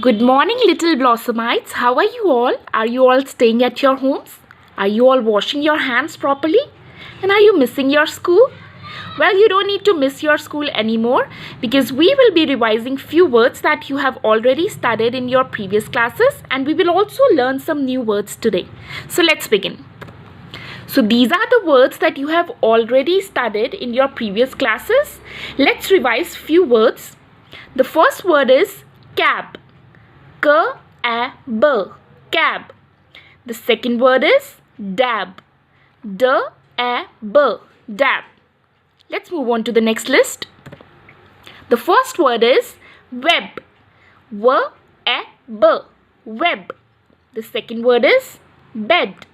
Good morning, little blossomites. How are you all? Are you all staying at your homes? Are you all washing your hands properly? And are you missing your school? Well, you don't need to miss your school anymore because we will be revising few words that you have already studied in your previous classes, and we will also learn some new words today. So let's begin. So these are the words that you have already studied in your previous classes. Let's revise few words. The first word is cab. K-A-B, cab. The second word is dab. D-A-B, dab. Let's move on to the next list. The first word is web. W-E-B, web. The second word is bed.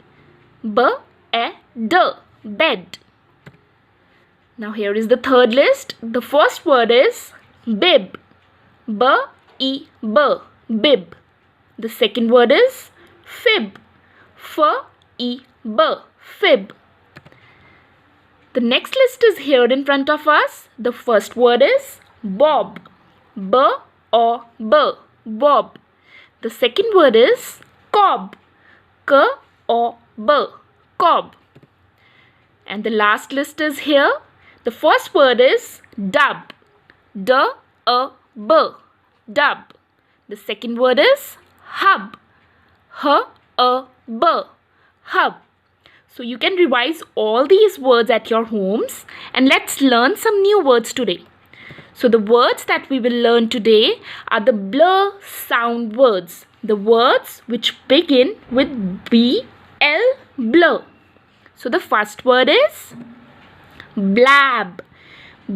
B-E-D, bed. Now here is the third list. The first word is bib. B-E-B, bib. The second word is fib. F-E-B, fib. The next list is here in front of us. The first word is bob. B-O-B, bob. The second word is cob. K-O-B, cob. And the last list is here. The first word is dub. D-U-B, dub. The second word is hub. H-U-B, hub. So you can revise all these words at your homes, and let's learn some new words today. So the words that we will learn today are the blur sound words. The words which begin with B-L, blur. So the first word is blab.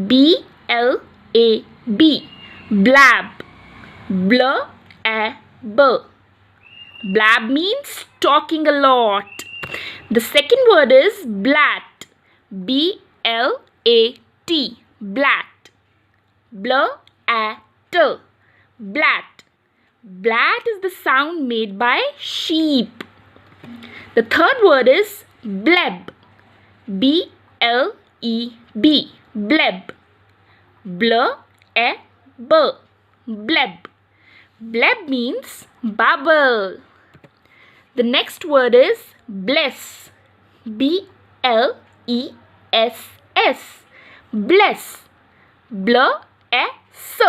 B-L-A-B, blab. Blab. Blab means talking a lot. The second word is blat. B-L-A-T, blat. Blat. Blat. Blat is the sound made by sheep. The third word is bleb. B-L-E-B, bleb. Bleb. Bleb. Bleb means bubble. The next word is bless. B-L-E-S-S, bless. B-L-E-S,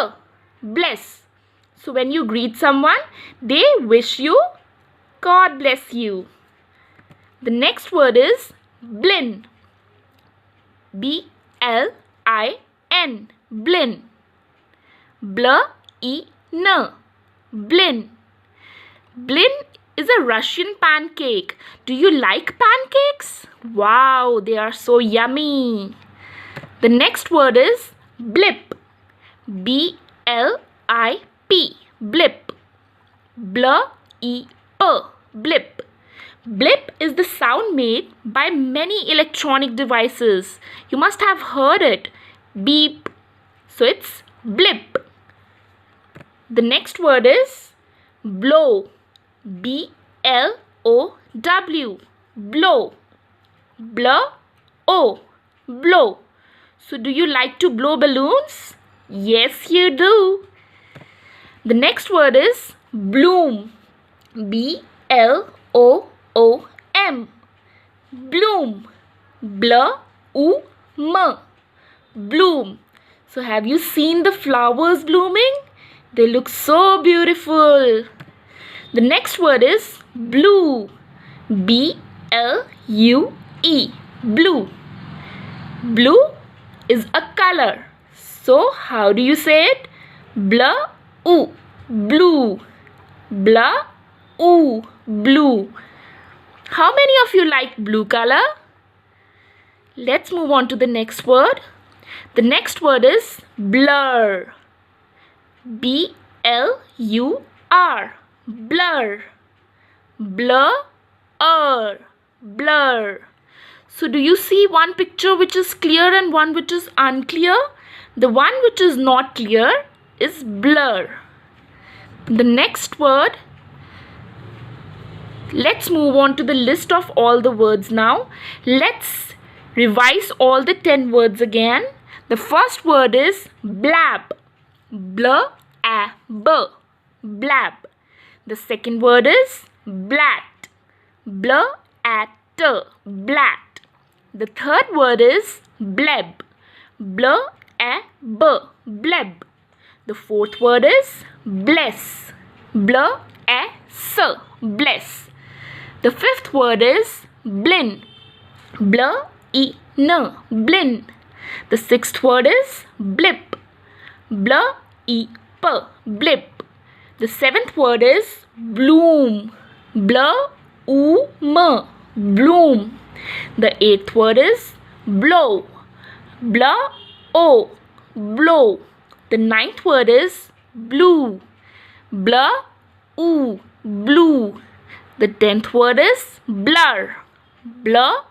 bless. So when you greet someone, they wish you God bless you. The next word is blin. B-L-I-N, blin. B-L-I-N, blin. Blin is a Russian pancake. Do you like pancakes? Wow, they are so yummy. The next word is blip. B-L-I-P, blip. B-L-I-P, blip. Blip is the sound made by many electronic devices. You must have heard it. Beep. So it's blip. The next word is blow. B-L-O-W, blow. Blow. Blow. So do you like to blow balloons? Yes, you do. The next word is bloom. B-L-O-O-M, bloom. Bloom. Bloom. So have you seen the flowers blooming? They look so beautiful. The next word is blue. B-L-U-E, blue. Blue is a color. So how do you say it? Blue. Blue. Blue. Blue. How many of you like blue color? Let's move on to the next word. The next word is blur. B-L-U-R, blur. Blur. Blur. So do you see one picture which is clear and one which is unclear? The one which is not clear is blur. The next word, let's move on to the list of all the words now. Let's revise all the 10 words again. The first word is blab. Blab. blab. The second word is blat. Blat. Blat. The third word is bleb. Bleb. Bleb. The fourth word is bless. Bless. Bless. The fifth word is blin. Blin. Blin. The sixth word is blip. Blip. Blip. The seventh word is bloom. Bloom. Bloom. The eighth word is blow. Blow. Blow. The ninth word is blue. Blue. Blue. The 10th word is blur. Blur.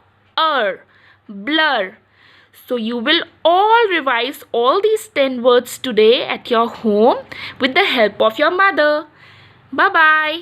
Blur. So you will all revise all these 10 words today at your home with the help of your mother. Bye-bye.